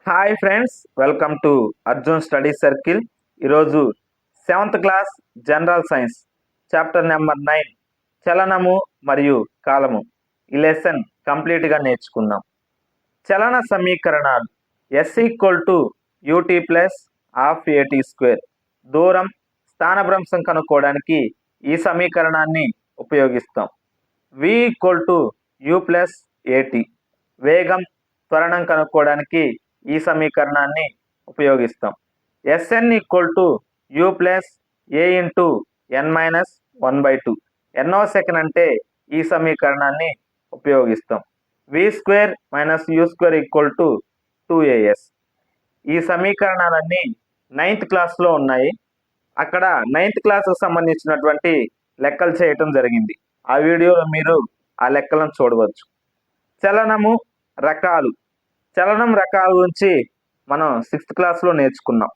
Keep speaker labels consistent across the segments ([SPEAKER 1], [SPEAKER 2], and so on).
[SPEAKER 1] Hi friends, welcome to Arjun study circle. ఈరోజు 7th class general science chapter number 9 చలనము మరియు కాలము ఈ లెసన్ కంప్లీట్గా నేర్చుకుందాం. చలన సమీకరణాలు S equal to UT plus half AT square. దూరం, స్థానభ్రంశం కనుక్కోవడానికి ఈ సమీకరణాన్ని ఉపయోగిస్తాం. V equal to U plus AT. వేగం, త్వరణం కనుక్కోవడానికి ఈ సమీకరణాన్ని ఉపయోగిస్తాం. SN equal to U plus A into N minus 1/2. ఎన్నో సెకండ్ అంటే ఈ సమీకరణాన్ని ఉపయోగిస్తాం. V square minus U square equal to 2as. ఈ సమీకరణాలన్నీ 9th క్లాస్లో ఉన్నాయి. అక్కడ 9th క్లాస్కు సంబంధించినటువంటి లెక్కలు చేయటం జరిగింది. ఆ వీడియోలో మీరు ఆ లెక్కలను చూడవచ్చు. చలనము రకాలు. చలనం రకాల గురించి మనం 6th క్లాస్లో నేర్చుకున్నాం.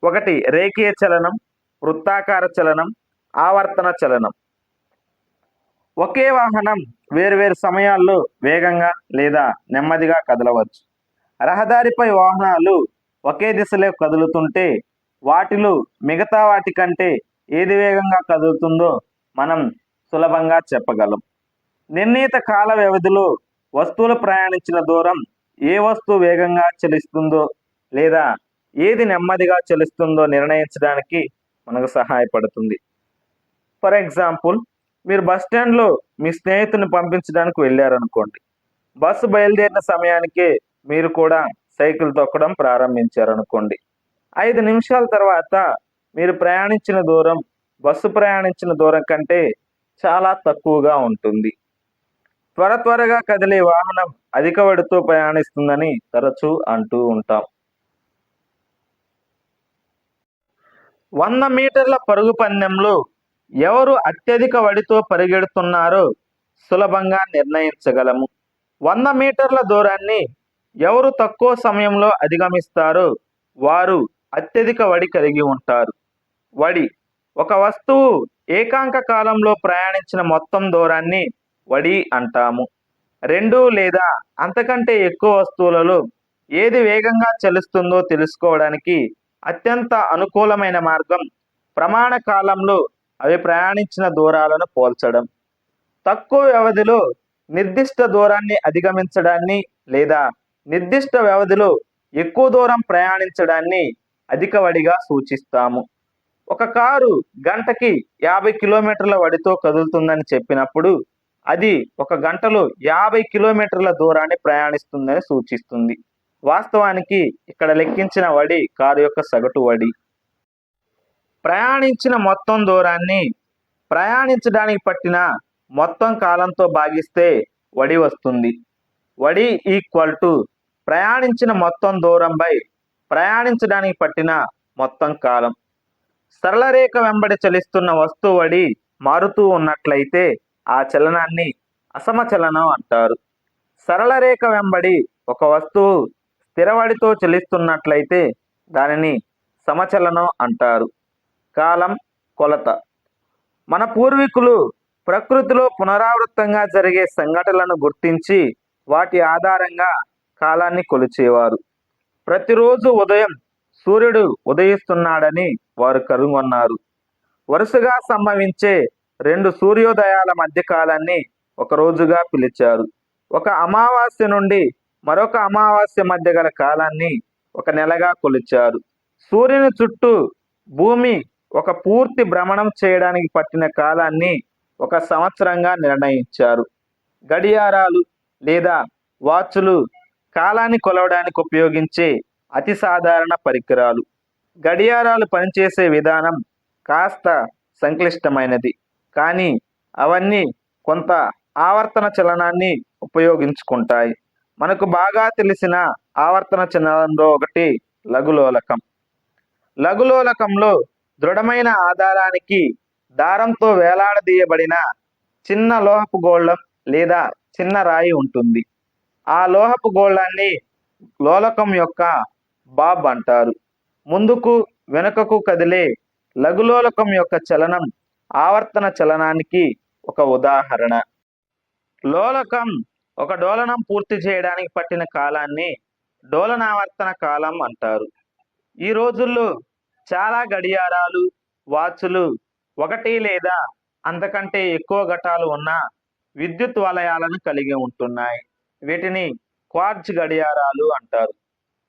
[SPEAKER 1] 1 రేఖీయ చలనం, వృత్తాకార చలనం, ఆవర్తన చలనం. ఒకే వాహనం వేరువేరు సమయాల్లో వేగంగా లేదా నెమ్మదిగా కదలవచ్చు. రహదారిపై వాహనాలు ఒకే దిశలో కదులుతుంటే వాటిలో మిగతా వాటి కంటే ఏది వేగంగా కదులుతుందో మనం సులభంగా చెప్పగలం. నిర్ణీత కాల వ్యవధిలో వస్తువులు ప్రయాణించిన దూరం ఏ వస్తువు వేగంగా చలిస్తుందో లేదా ఏది నెమ్మదిగా చలిస్తుందో నిర్ణయించడానికి మనకు సహాయపడుతుంది. ఫర్ ఎగ్జాంపుల్, మీరు బస్ స్టాండ్లో మీ స్నేహితుని పంపించడానికి వెళ్ళారనుకోండి. బస్సు బయలుదేరిన సమయానికే మీరు కూడా సైకిల్ తొక్కడం ప్రారంభించారనుకోండి. 5 నిమిషాల తర్వాత మీరు ప్రయాణించిన దూరం బస్సు ప్రయాణించిన దూరం కంటే చాలా తక్కువగా ఉంటుంది. త్వరగా కదిలే వాహనం అధిక వేడితో ప్రయాణిస్తుందని తరచూ అంటూ ఉంటాం. 100 మీటర్ల పరుగు పందెంలో ఎవరు అత్యధిక వడితో పరిగెడుతున్నారో సులభంగా నిర్ణయించగలము. 100 మీటర్ల దూరాన్ని ఎవరు తక్కువ సమయంలో అధిగమిస్తారో వారు అత్యధిక వడి కలిగి ఉంటారు. వడి ఒక వస్తువు ఏకాంక కాలంలో ప్రయాణించిన మొత్తం దూరాన్ని వడి అంటాము. 2 లేదా అంతకంటే ఎక్కువ వస్తువులలో ఏది వేగంగా చలిస్తుందో తెలుసుకోవడానికి అత్యంత అనుకూలమైన మార్గం ప్రమాణ కాలంలో అవి ప్రయాణించిన దూరాలను పోల్చడం. తక్కువ వ్యవధిలో నిర్దిష్ట దూరాన్ని అధిగమించడాన్ని లేదా నిర్దిష్ట వ్యవధిలో ఎక్కువ దూరం ప్రయాణించడాన్ని అధిక వడిగా సూచిస్తాము. ఒక కారు గంటకి 50 కిలోమీటర్ల వడితో కదులుతుందని చెప్పినప్పుడు అది ఒక గంటలో 50 కిలోమీటర్ల దూరాన్ని ప్రయాణిస్తుందని సూచిస్తుంది. వాస్తవానికి ఇక్కడ లెక్కించిన వడి కారు యొక్క సగటు వడి. ప్రయాణించిన మొత్తం దూరాన్ని ప్రయాణించడానికి పట్టిన మొత్తం కాలంతో భాగిస్తే వడి వస్తుంది. వడి ఈక్వల్ టు ప్రయాణించిన మొత్తం దూరం బై ప్రయాణించడానికి పట్టిన మొత్తం కాలం. సరళ రేఖ వెంబడి చలిస్తున్న వస్తువు వడి మారుతూ ఉన్నట్లయితే ఆ చలనాన్ని అసమచలనం అంటారు. సరళ రేఖ వెంబడి ఒక వస్తువు స్థిరవడితో చలిస్తున్నట్లయితే దానిని సమచలనం అంటారు. కాలం కొలత. మన పూర్వీకులు ప్రకృతిలో పునరావృతంగా జరిగే సంఘటనలను గుర్తించి వాటి ఆధారంగా కాలాన్ని కొలిచేవారు. ప్రతిరోజు ఉదయం సూర్యుడు ఉదయిస్తున్నాడని వారు కనుగొన్నారు. వరుసగా సంభవించే 2 సూర్యోదయాల మధ్య కాలాన్ని ఒక రోజుగా పిలిచారు. ఒక అమావాస్య నుండి మరొక అమావాస్య మధ్య గల కాలాన్ని ఒక నెలగా కొలిచారు. సూర్యుని చుట్టూ భూమి ఒక పూర్తి భ్రమణం చేయడానికి పట్టిన కాలాన్ని ఒక సంవత్సరంగా నిర్ణయించారు. గడియారాలు లేదా వాచ్లు కాలాన్ని కొలవడానికి ఉపయోగించే అతి సాధారణ పరికరాలు. గడియారాలు పనిచేసే విధానం కాస్త సంక్లిష్టమైనది, కానీ అవన్నీ కొంత ఆవర్తన చలనాన్ని ఉపయోగించుకుంటాయి. మనకు బాగా తెలిసిన ఆవర్తన చలనంలో ఒకటి లఘులోలకం. లఘులోలకంలో దృఢమైన ఆధారానికి దారంతో వేలాడదీయబడిన చిన్న లోహపు గోళం లేదా చిన్న రాయి ఉంటుంది. ఆ లోహపు గోళాన్ని లోలకం యొక్క బాబ్ అంటారు. ముందుకు వెనుకకు కదిలే లఘులోలకం యొక్క చలనం ఆవర్తన చలనానికి ఒక ఉదాహరణ. లోలకం ఒక డోలనం పూర్తి చేయడానికి పట్టిన కాలాన్ని డోలనావర్తన కాలం అంటారు. ఈ రోజుల్లో చాలా గడియారాలు, వాచులు ఒకటి లేదా అంతకంటే ఎక్కువ ఘటాలు ఉన్న విద్యుత్ వలయాలను కలిగి ఉంటున్నాయి. వీటిని క్వార్ట్జ్ గడియారాలు అంటారు.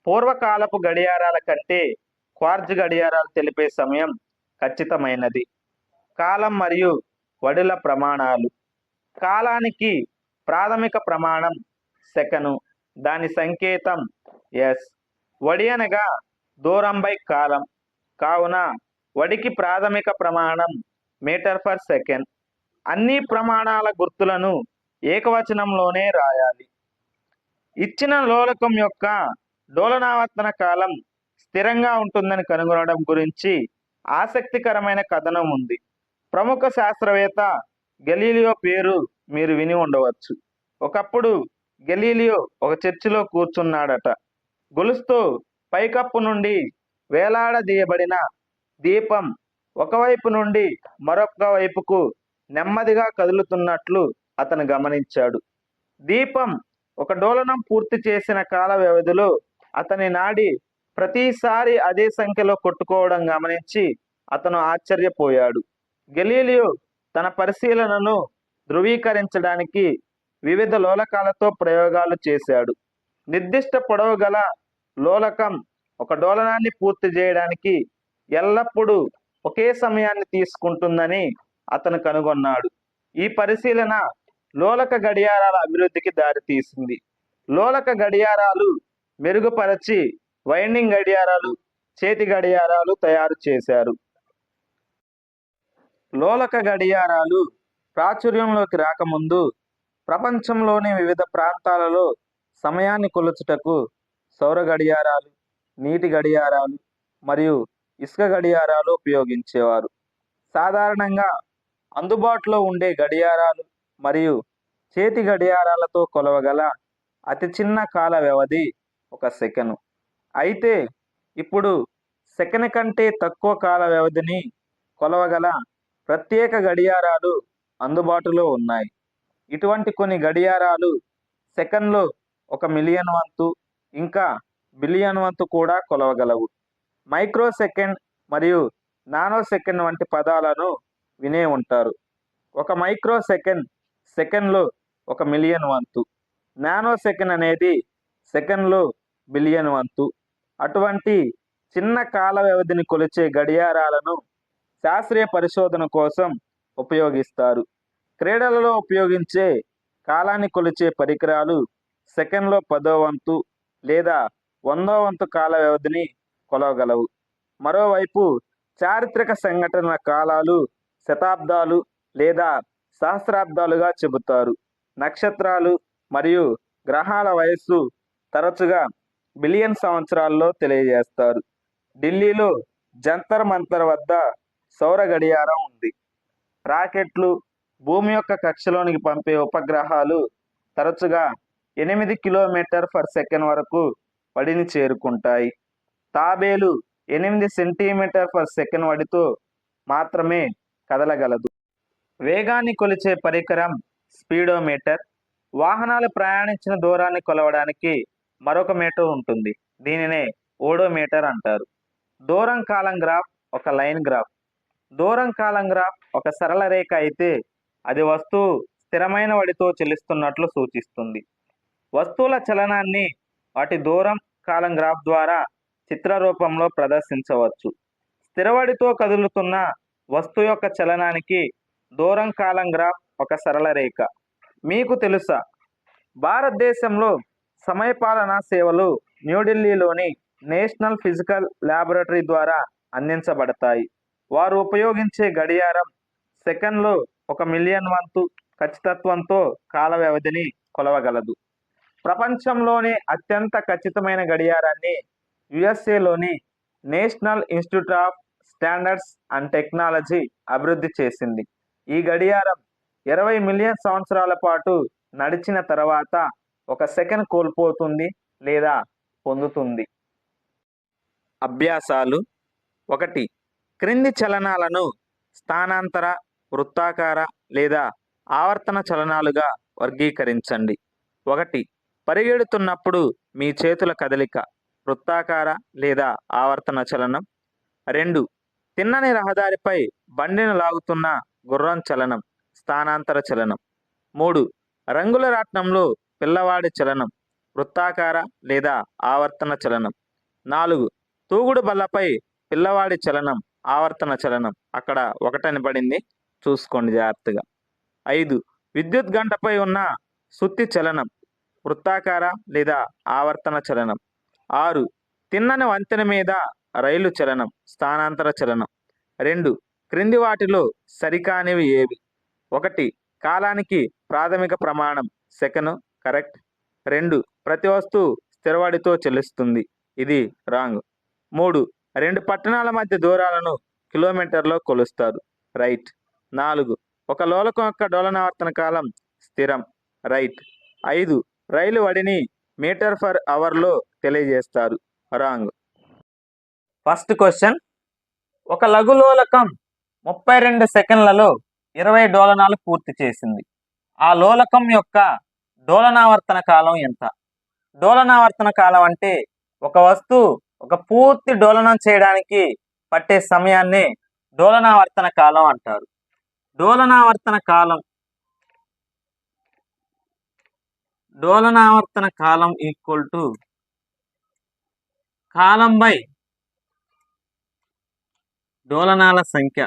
[SPEAKER 1] పూర్వకాలపు గడియారాల కంటే క్వార్ట్జ్ గడియారాలు తెలిపే సమయం ఖచ్చితమైనది. కాలం మరియు వడుల ప్రమాణాలు. కాలానికి ప్రాథమిక ప్రమాణం సెకను, దాని సంకేతం ఎస్. వడి అనగా దూరం బై కాలం, కావున వడికి ప్రాథమిక ప్రమాణం మీటర్ పర్ సెకండ్. అన్ని ప్రమాణాల గుర్తులను ఏకవచనంలోనే రాయాలి. ఇచ్చిన లోలకం యొక్క డోలనావర్తన కాలం స్థిరంగా ఉంటుందని కనుగొనడం గురించి ఆసక్తికరమైన కథనం ఉంది. ప్రముఖ శాస్త్రవేత్త గెలీలియో పేరు మీరు విని ఉండవచ్చు. ఒకప్పుడు గెలీలియో ఒక చర్చిలో కూర్చున్నాడట. గొలుసుతో పైకప్పు నుండి వేలాడదీయబడిన దీపం ఒకవైపు నుండి మరొక వైపుకు నెమ్మదిగా కదులుతున్నట్లు అతను గమనించాడు. దీపం ఒక డోలనం పూర్తి చేసిన కాల వ్యవధిలో అతని నాడి ప్రతిసారి అదే సంఖ్యలో కొట్టుకోవడం గమనించి అతను ఆశ్చర్యపోయాడు. గెలీలియో తన పరిశీలనను ధృవీకరించడానికి వివిధ లోలకాలతో ప్రయోగాలు చేశాడు. నిర్దిష్ట పొడవు గల లోలకం ఒక డోలనాన్ని పూర్తి చేయడానికి ఎల్లప్పుడూ ఒకే సమయాన్ని తీసుకుంటుందని అతను కనుగొన్నాడు. ఈ పరిశీలన లోలక గడియారాల అభివృద్ధికి దారితీసింది. లోలక గడియారాలు మెరుగుపరచి వైండింగ్ గడియారాలు, చేతి గడియారాలు తయారు చేశారు. లోలక గడియారాలు ప్రాచుర్యంలోకి రాకముందు ప్రపంచంలోని వివిధ ప్రాంతాలలో సమయాన్ని కొలుచుటకు సౌర గడియారాలు, నీటి గడియారాలు మరియు ఇసుక గడియారాలు ఉపయోగించేవారు. సాధారణంగా అందుబాటులో ఉండే గడియారాలు మరియు చేతి గడియారాలతో కొలవగల అతి చిన్న కాల వ్యవధి ఒక సెకను. అయితే ఇప్పుడు సెకను కంటే తక్కువ కాల వ్యవధిని కొలవగల ప్రత్యేక గడియారాలు అందుబాటులో ఉన్నాయి. ఇటువంటి కొన్ని గడియారాలు సెకన్లో 1,000,000 వంతు ఇంకా బిలియన్ వంతు కూడా కొలవగలవు. మైక్రో సెకండ్ మరియు నానో సెకండ్ వంటి పదాలను వినే ఉంటారు. ఒక మైక్రో సెకండ్ సెకండ్లో 1,000,000 వంతు, నానో సెకండ్ అనేది సెకండ్లో బిలియన్ వంతు. అటువంటి చిన్న కాల వ్యవధిని కొలిచే గడియారాలను శాస్త్రీయ పరిశోధన కోసం ఉపయోగిస్తారు. క్రీడలలో ఉపయోగించే కాలాన్ని కొలిచే పరికరాలు సెకండ్లో 10వ వంతు లేదా 100వ వంతు కాల వ్యవధిని కొలవగలవు. మరోవైపు చారిత్రక సంఘటనల కాలాలు శతాబ్దాలు లేదా సహస్రాబ్దాలుగా చెబుతారు. నక్షత్రాలు మరియు గ్రహాల వయస్సు తరచుగా బిలియన్ సంవత్సరాల్లో తెలియజేస్తారు. ఢిల్లీలో జంతర్ మంతర్ వద్ద సౌర గడియారం ఉంది. రాకెట్లు, భూమి యొక్క కక్షలోనికి పంపే ఉపగ్రహాలు తరచుగా 8 కిలోమీటర్ పర్ సెకండ్ వరకు వడిని చేరుకుంటాయి. తాబేలు 8 సెంటీమీటర్ పర్ సెకండ్ వడితో మాత్రమే కదలగలదు. వేగాన్ని కొలిచే పరికరం స్పీడోమీటర్. వాహనాలు ప్రయాణించిన దూరాన్ని కొలవడానికి మరొక మీటర్ ఉంటుంది. దీనినే ఓడోమీటర్ అంటారు. దూరం కాలం గ్రాఫ్ ఒక లైన్ గ్రాఫ్. దూరం కాలం గ్రాఫ్ ఒక సరళ రేఖ అయితే అది వస్తువు స్థిరమైన వడితో చెల్లిస్తున్నట్లు సూచిస్తుంది. వస్తువుల చలనాన్ని వాటి దూరం కాలం గ్రాఫ్ ద్వారా చిత్ర రూపంలో ప్రదర్శించవచ్చు. స్థిరవడితో కదులుతున్న వస్తువు యొక్క చలనానికి దూరం కాలం గ్రాఫ్ ఒక సరళ రేఖ. మీకు తెలుసా, భారతదేశంలో సమయపాలనా సేవలు న్యూఢిల్లీలోని నేషనల్ ఫిజికల్ ల్యాబొరేటరీ ద్వారా అందించబడతాయి. వారు ఉపయోగించే గడియారం సెకండ్లో 1,000,000 వంతు ఖచ్చితత్వంతో కాల వ్యవధిని కొలవగలదు. ప్రపంచంలోనే అత్యంత ఖచ్చితమైన గడియారాన్ని యుఎస్ఏలోని National Institute of Standards and Technology అభివృద్ధి చేసింది. ఈ గడియారం 20 మిలియన్ సంవత్సరాల పాటు నడిచిన తర్వాత 1 సెకండ్ కోల్పోతుంది లేదా పొందుతుంది. అభ్యాసాలు. 1. క్రింది చలనాలను స్థానాంతర, వృత్తాకార లేదా ఆవర్తన చలనాలుగా వర్గీకరించండి. 1. పరిగెడుతున్నప్పుడు మీ చేతుల కదలిక వృత్తాకార లేదా ఆవర్తన చలనం. 2. తిన్నని రహదారిపై బండిని లాగుతున్న గుర్రం చలనం స్థానాంతర చలనం. 3. రంగుల రాట్నంలో పిల్లవాడి చలనం వృత్తాకార లేదా ఆవర్తన చలనం. 4. తూగుడు బల్లపై పిల్లవాడి చలనం ఆవర్తన చలనం. అక్కడ ఒకటని పడింది, చూసుకోండి జాగ్రత్తగా. 5. విద్యుత్ గంటపై ఉన్న సుత్తి చలనం వృత్తాకార లేదా ఆవర్తన చలనం. 6. తిన్నని వంతెన మీద రైలు చలనం స్థానాంతర చలనం. 2. క్రింది వాటిలో సరికానివి ఏవి? 1. కాలానికి ప్రాథమిక ప్రమాణం సెకను, కరెక్ట్. 2. ప్రతి వస్తువు స్థిరవాడితో చెల్లిస్తుంది, ఇది రాంగ్. 3. 2 పట్టణాల మధ్య దూరాలను కిలోమీటర్లో కొలుస్తారు, రైట్. 4. ఒక లోలకం యొక్క డోలనావర్తన కాలం స్థిరం, రైట్. 5. రైలు వడిని మీటర్ ఫర్ అవర్లో తెలియజేస్తారు, రాంగ్. ఫస్ట్ క్వశ్చన్, ఒక లఘులోలకం 32 సెకండ్లలో 20 డోలనాలు పూర్తి చేసింది. ఆ లోలకం యొక్క డోలనావర్తన కాలం ఎంత? డోలనావర్తన కాలం అంటే ఒక వస్తువు ఒక పూర్తి డోలనం చేయడానికి పట్టే సమయాన్ని డోలనావర్తన కాలం అంటారు. డోలనావర్తన కాలం ఈక్వల్ టు కాలం బై డోలనాల సంఖ్య.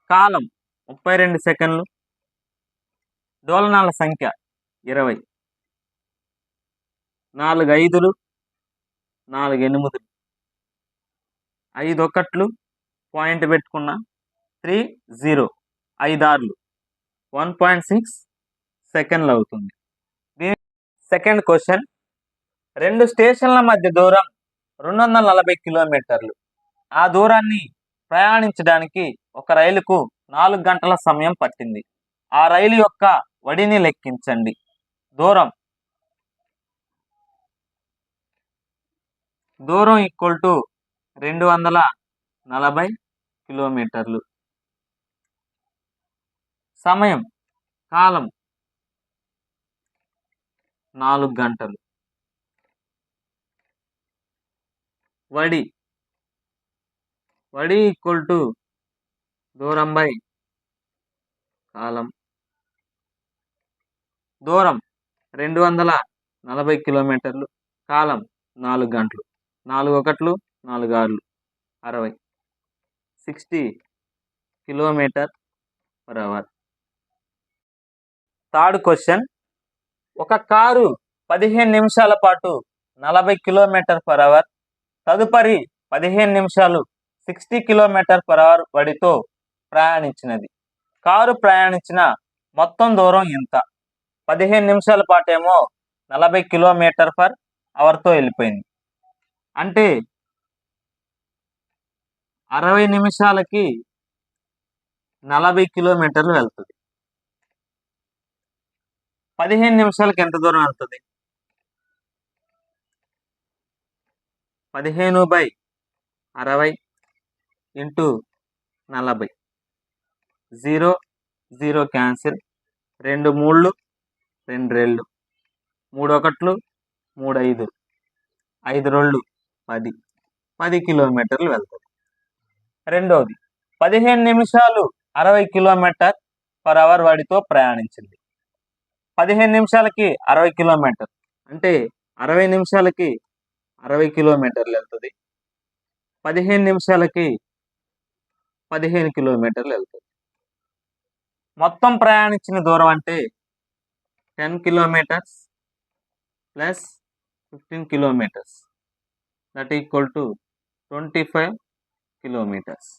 [SPEAKER 1] కాలం 32 సెకండ్లు, డోలనాల సంఖ్య 20. 4 5లు, 4 8లు, 5 1లు, పాయింట్ పెట్టుకున్న 3 0, 5 6లు 1.6 సెకండ్లు అవుతుంది. సెకండ్ క్వశ్చన్, 2 స్టేషన్ల మధ్య దూరం 240 కిలోమీటర్లు. ఆ దూరాన్ని ప్రయాణించడానికి ఒక రైలుకు 4 గంటల సమయం పట్టింది. ఆ రైలు యొక్క వడిని లెక్కించండి. దూరం ఈక్వల్ టు 240 కిలోమీటర్లు. సమయం కాలం 4 గంటలు. వడి ఈక్వల్ టు దూరం బై కాలం. దూరం 240 కిలోమీటర్లు, కాలం 4 గంటలు. 4 1లు, 4 6లు 60, 60 kilometre per hour. Third question, ఒక కారు 15 నిమిషాల పాటు 40 కిలోమీటర్ పర్ అవర్, తదుపరి 15 నిమిషాలు 60 కిలోమీటర్ పర్ అవర్ వడితో ప్రయాణించినది. కారు ప్రయాణించిన మొత్తం దూరం ఎంత? 15 నిమిషాల పాటు ఏమో 40 కిలోమీటర్ పర్ అవర్తో వెళ్ళిపోయింది. అంటే 60 నిమిషాలకి 40 కిలోమీటర్లు వెళ్తుంది. 15 నిమిషాలకి ఎంత దూరం వెళ్తుంది? 15/60 ఇంటూ 40. 0 0 క్యాన్సిల్, 2 3లు, 2 2లు, 3 1లు, 3 5లు, 5 2లు 10, 10 కిలోమీటర్లు వెళ్తుంది. రెండవది, 15 నిమిషాలు 60 కిలోమీటర్ పర్ అవర్ వాడితో ప్రయాణించింది. 15 నిమిషాలకి 60 కిలోమీటర్ అంటే 60 నిమిషాలకి 60 కిలోమీటర్లు వెళ్తుంది. 15 నిమిషాలకి 15 కిలోమీటర్లు వెళ్తుంది. మొత్తం ప్రయాణించిన దూరం అంటే 10 kilometres plus 15 kilometres, that equal to 25 kilometres.